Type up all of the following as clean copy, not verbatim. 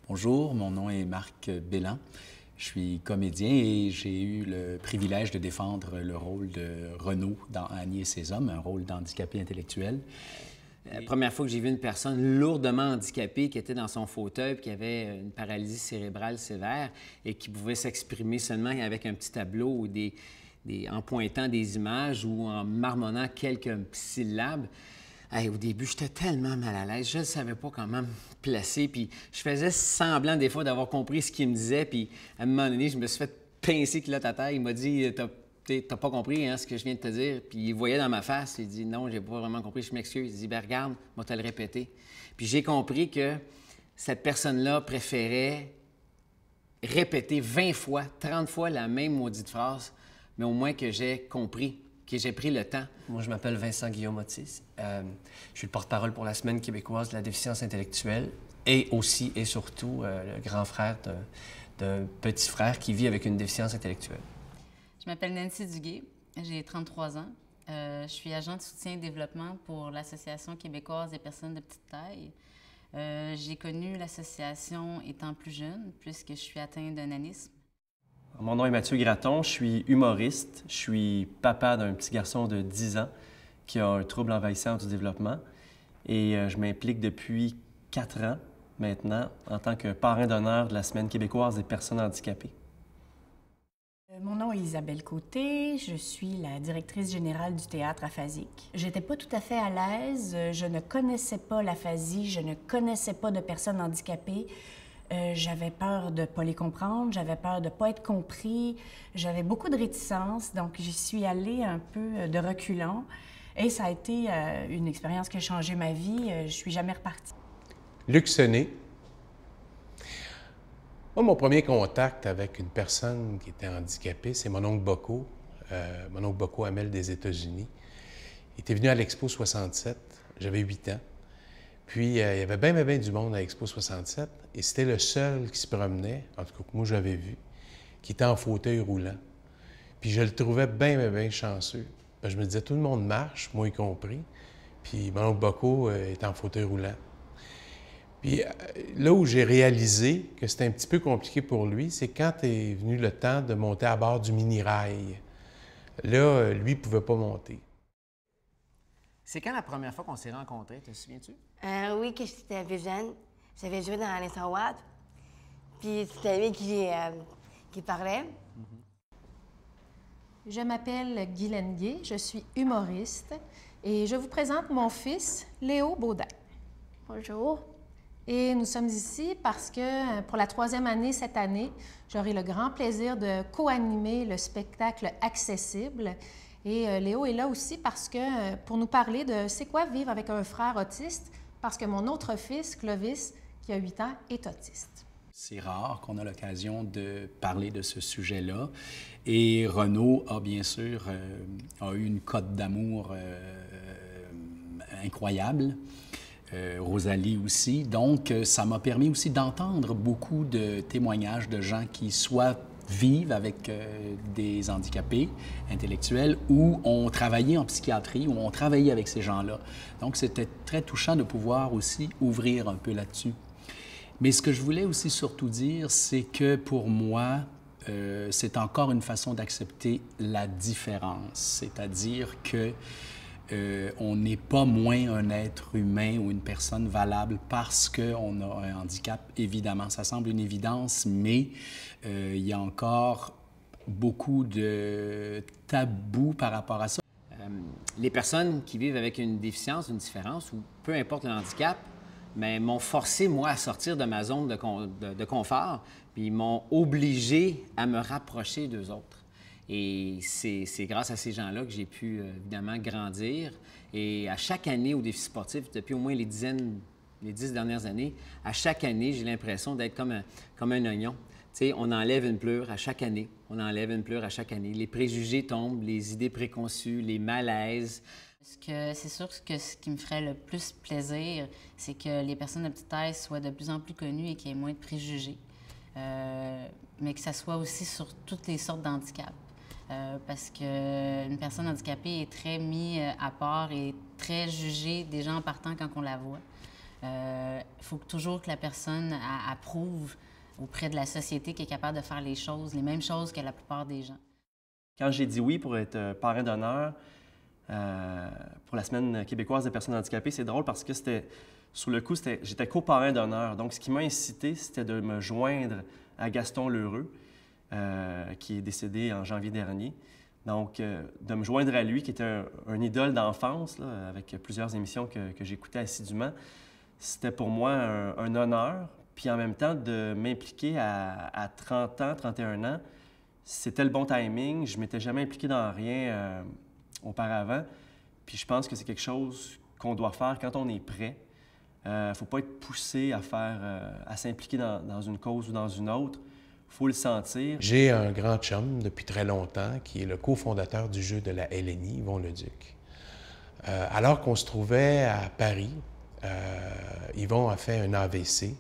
Bonjour, mon nom est Marc Bélan. Je suis comédien et j'ai eu le privilège de défendre le rôle de Renaud dans Annie et ses hommes, un rôle d'handicapé intellectuel. La première fois que j'ai vu une personne lourdement handicapée qui était dans son fauteuil et qui avait une paralysie cérébrale sévère et qui pouvait s'exprimer seulement avec un petit tableau ou en pointant des images ou en marmonnant quelques syllabes. Hey, au début, j'étais tellement mal à l'aise, je ne savais pas comment me placer, puis je faisais semblant des fois d'avoir compris ce qu'il me disait, puis à un moment donné, je me suis fait pincer culotte à terre. Il m'a dit « T'as pas compris hein, ce que je viens de te dire? » Puis il voyait dans ma face, il dit « Non, j'ai pas vraiment compris, je m'excuse. » Il dit « Ben regarde, moi te le répéter. » Puis j'ai compris que cette personne-là préférait répéter 20 fois, 30 fois la même maudite phrase, mais au moins que j'ai compris, que j'ai pris le temps. Moi, je m'appelle Vincent Guillaume Otis. Je suis le porte-parole pour la Semaine québécoise de la déficience intellectuelle et aussi et surtout le grand frère d'un petit frère qui vit avec une déficience intellectuelle. Je m'appelle Nancy Duguay, j'ai 33 ans. Je suis agent de soutien et développement pour l'Association québécoise des personnes de petite taille. J'ai connu l'association étant plus jeune, puisque je suis atteinte d'un nanisme. Mon nom est Mathieu Gratton, je suis humoriste, je suis papa d'un petit garçon de 10 ans qui a un trouble envahissant du développement et je m'implique depuis 4 ans maintenant en tant que parrain d'honneur de la Semaine québécoise des personnes handicapées. Mon nom est Isabelle Côté, je suis la directrice générale du théâtre aphasique. J'étais pas tout à fait à l'aise, je ne connaissais pas l'aphasie, je ne connaissais pas de personnes handicapées. J'avais peur de ne pas les comprendre, j'avais peur de ne pas être compris, j'avais beaucoup de réticence, donc j'y suis allée un peu de reculons et ça a été une expérience qui a changé ma vie, je suis jamais repartie. Luc Sené. Moi, mon premier contact avec une personne qui était handicapée, c'est mon oncle Bocco Hamel des États-Unis. Il était venu à l'Expo 67, j'avais 8 ans. Puis, il y avait bien du monde à l'Expo 67, et c'était le seul qui se promenait, en tout cas que moi j'avais vu, qui était en fauteuil roulant. Puis je le trouvais bien chanceux. Je me disais, tout le monde marche, moi y compris, puis mon oncle Bocco est en fauteuil roulant. Puis là où j'ai réalisé que c'était un petit peu compliqué pour lui, c'est quand est venu le temps de monter à bord du mini-rail. Là, lui, il ne pouvait pas monter. C'est quand la première fois qu'on s'est rencontrés, te souviens-tu? Oui, que j'étais plus jeune. J'avais joué dans les Watt. Puis c'était lui qui parlait. Je m'appelle Guylaine Gay, je suis humoriste et je vous présente mon fils, Léo Baudin. Bonjour. Et nous sommes ici parce que pour la 3e année cette année, j'aurai le grand plaisir de co-animer le spectacle Accessible. Et Léo est là aussi parce que pour nous parler de c'est quoi vivre avec un frère autiste, parce que mon autre fils, Clovis, qui a 8 ans, est autiste. C'est rare qu'on a l'occasion de parler de ce sujet-là. Et Renaud a bien sûr a eu une cote d'amour incroyable. Rosalie aussi. Donc, ça m'a permis aussi d'entendre beaucoup de témoignages de gens qui soit vivent avec des handicapés intellectuels ou ont travaillé en psychiatrie ou ont travaillé avec ces gens-là. Donc, c'était très touchant de pouvoir aussi ouvrir un peu là-dessus. Mais ce que je voulais aussi surtout dire, c'est que pour moi, c'est encore une façon d'accepter la différence. C'est-à-dire que on n'est pas moins un être humain ou une personne valable parce qu'on a un handicap. Évidemment, ça semble une évidence, mais il y a encore beaucoup de tabous par rapport à ça. Les personnes qui vivent avec une déficience, une différence, ou peu importe le handicap, mais m'ont forcé, moi, à sortir de ma zone de confort, puis ils m'ont obligé à me rapprocher d'eux autres. Et c'est grâce à ces gens-là que j'ai pu, évidemment, grandir. Et à chaque année au défi sportif, depuis au moins les 10 dernières années, à chaque année, j'ai l'impression d'être comme un oignon. Tu sais, on enlève une pleure à chaque année. On enlève une pleure à chaque année. Les préjugés tombent, les idées préconçues, les malaises. C'est sûr que ce qui me ferait le plus plaisir, c'est que les personnes de petite taille soient de plus en plus connues et qu'il y ait moins de préjugés. Mais que ça soit aussi sur toutes les sortes d'handicaps. Parce qu'une personne handicapée est très mise à part et très jugée déjà en partant quand on la voit. Il faut toujours que la personne approuve auprès de la société qui est capable de faire les choses, les mêmes choses que la plupart des gens. Quand j'ai dit oui pour être parrain d'honneur pour la Semaine québécoise des personnes handicapées, c'est drôle parce que sur le coup, j'étais coparrain d'honneur. Donc, ce qui m'a incité, c'était de me joindre à Gaston L'Heureux, qui est décédé en janvier dernier. Donc, de me joindre à lui, qui était un idole d'enfance, avec plusieurs émissions que j'écoutais assidûment, c'était pour moi un honneur. Puis en même temps, de m'impliquer à 30 ans, 31 ans, c'était le bon timing. Je ne m'étais jamais impliqué dans rien auparavant. Puis je pense que c'est quelque chose qu'on doit faire quand on est prêt. Il ne faut pas être poussé à s'impliquer dans une cause ou dans une autre. Il faut le sentir. J'ai un grand chum depuis très longtemps qui est le cofondateur du jeu de la LNI, Yvon Leduc. Alors qu'on se trouvait à Paris, Yvon a fait un AVC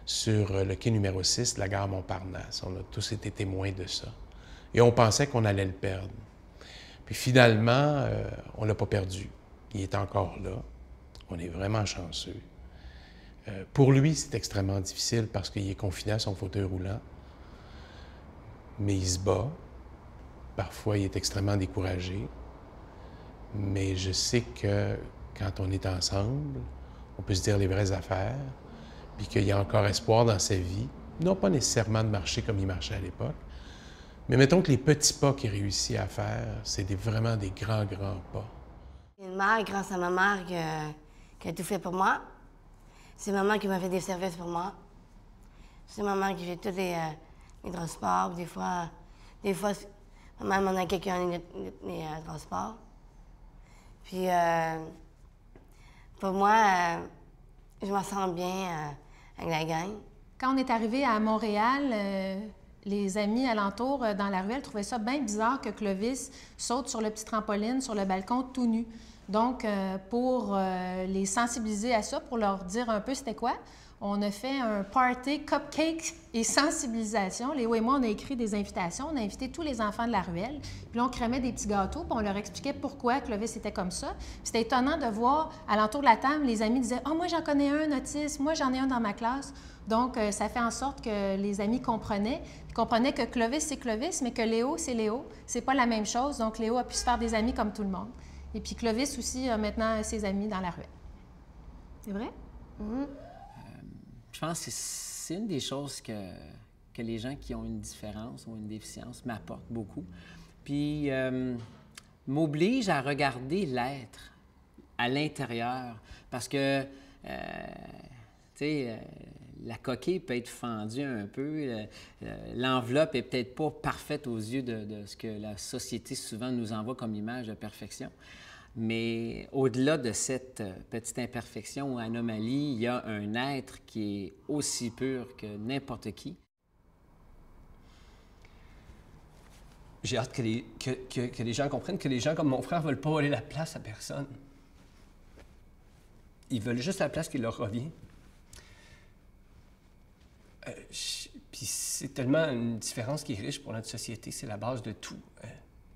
sur le quai numéro 6 de la gare Montparnasse. On a tous été témoins de ça. Et on pensait qu'on allait le perdre. Puis finalement, on ne l'a pas perdu. Il est encore là. On est vraiment chanceux. Pour lui, c'est extrêmement difficile parce qu'il est confiné à son fauteuil roulant. Mais il se bat. Parfois, il est extrêmement découragé. Mais je sais que quand on est ensemble, on peut se dire les vraies affaires, puis qu'il y a encore espoir dans sa vie. Non pas nécessairement de marcher comme il marchait à l'époque, mais mettons que les petits pas qu'il réussit à faire, c'est vraiment des grands, grands pas. Une mère, grâce à ma mère, qui a tout fait pour moi. C'est maman qui m'a fait des services pour moi. C'est maman qui fait tous les transports. Des fois, maman m'en a quelqu'un les transports. Puis, pour moi, je me sens bien avec la gang. Quand on est arrivé à Montréal, les amis alentours dans la ruelle trouvaient ça bien bizarre que Clovis saute sur le petit trampoline, sur le balcon, tout nu. Donc, pour les sensibiliser à ça, pour leur dire un peu c'était quoi, on a fait un party cupcake et sensibilisation. Léo et moi, on a écrit des invitations. On a invité tous les enfants de la ruelle. Puis là, on crémait des petits gâteaux, puis on leur expliquait pourquoi Clovis était comme ça. Puis c'était étonnant de voir, alentour de la table, les amis disaient « Ah, moi, j'en connais un autiste. Moi, j'en ai un dans ma classe. » Donc, ça fait en sorte que les amis comprenaient que Clovis, c'est Clovis, mais que Léo, c'est Léo. C'est pas la même chose. Donc, Léo a pu se faire des amis comme tout le monde. Et puis Clovis aussi a maintenant ses amis dans la ruelle. C'est vrai? Mm-hmm. Je pense que c'est une des choses que les gens qui ont une différence ou une déficience m'apportent beaucoup. Puis, m'oblige à regarder l'être à l'intérieur. Parce que, tu sais, la coquille peut être fendue un peu. L'enveloppe est peut-être pas parfaite aux yeux de ce que la société souvent nous envoie comme image de perfection. Mais au-delà de cette petite imperfection ou anomalie, il y a un être qui est aussi pur que n'importe qui. J'ai hâte que les gens comprennent que les gens comme mon frère ne veulent pas voler la place à personne. Ils veulent juste la place qui leur revient. Puis c'est tellement une différence qui est riche pour notre société, c'est la base de tout.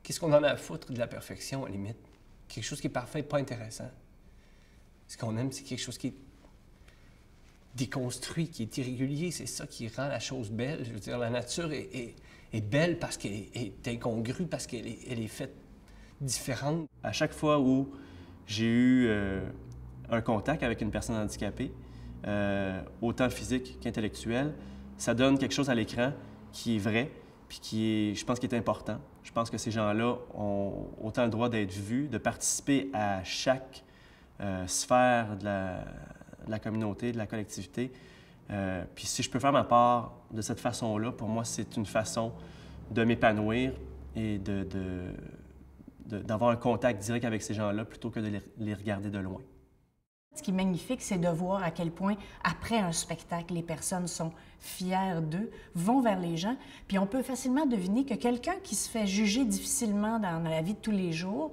Qu'est-ce qu'on en a à foutre de la perfection, à la limite? Quelque chose qui est parfait n'est pas intéressant. Ce qu'on aime, c'est quelque chose qui est déconstruit, qui est irrégulier. C'est ça qui rend la chose belle. Je veux dire, la nature est belle parce qu'elle est incongrue, parce qu'elle est faite différente. À chaque fois où j'ai eu un contact avec une personne handicapée, autant physique qu'intellectuel, ça donne quelque chose à l'écran qui est vrai, puis je pense, qui est important. Je pense que ces gens-là ont autant le droit d'être vus, de participer à chaque sphère de la communauté, de la collectivité. Puis si je peux faire ma part de cette façon-là, pour moi, c'est une façon de m'épanouir et d'avoir un contact direct avec ces gens-là plutôt que de les regarder de loin. Ce qui est magnifique, c'est de voir à quel point, après un spectacle, les personnes sont fières d'eux, vont vers les gens, puis on peut facilement deviner que quelqu'un qui se fait juger difficilement dans la vie de tous les jours,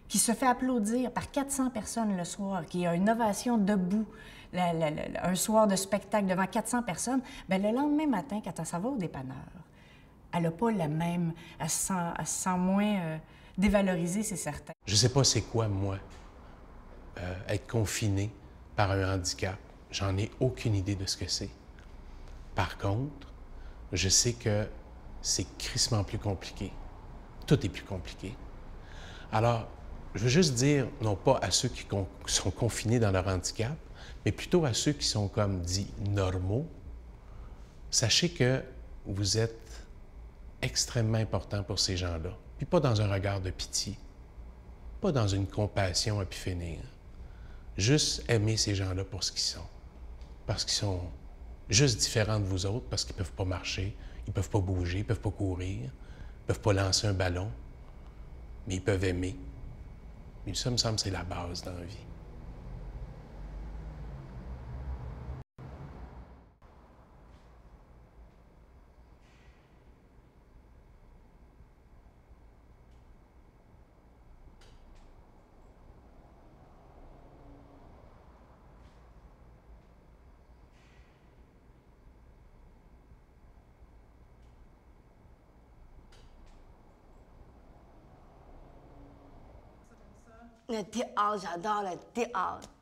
qui se fait applaudir par 400 personnes le soir, qui a une ovation debout, un soir de spectacle devant 400 personnes, bien, le lendemain matin, quand ça va au dépanneur, elle n'a pas la même... Elle se sent moins dévalorisée, c'est certain. Je ne sais pas c'est quoi, moi, être confiné par un handicap. j'en ai aucune idée de ce que c'est. Par contre, je sais que c'est crissement plus compliqué. Tout est plus compliqué. Alors, je veux juste dire, non pas à ceux qui sont confinés dans leur handicap, mais plutôt à ceux qui sont comme dits normaux, sachez que vous êtes extrêmement important pour ces gens-là. Puis pas dans un regard de pitié, pas dans une compassion à pu finir. Juste aimer ces gens-là pour ce qu'ils sont. Parce qu'ils sont juste différents de vous autres, parce qu'ils ne peuvent pas marcher, ils ne peuvent pas bouger, ils ne peuvent pas courir, ils ne peuvent pas lancer un ballon, mais ils peuvent aimer. Et ça, me semble, c'est la base dans la vie. Le théâtre, j'adore le théâtre.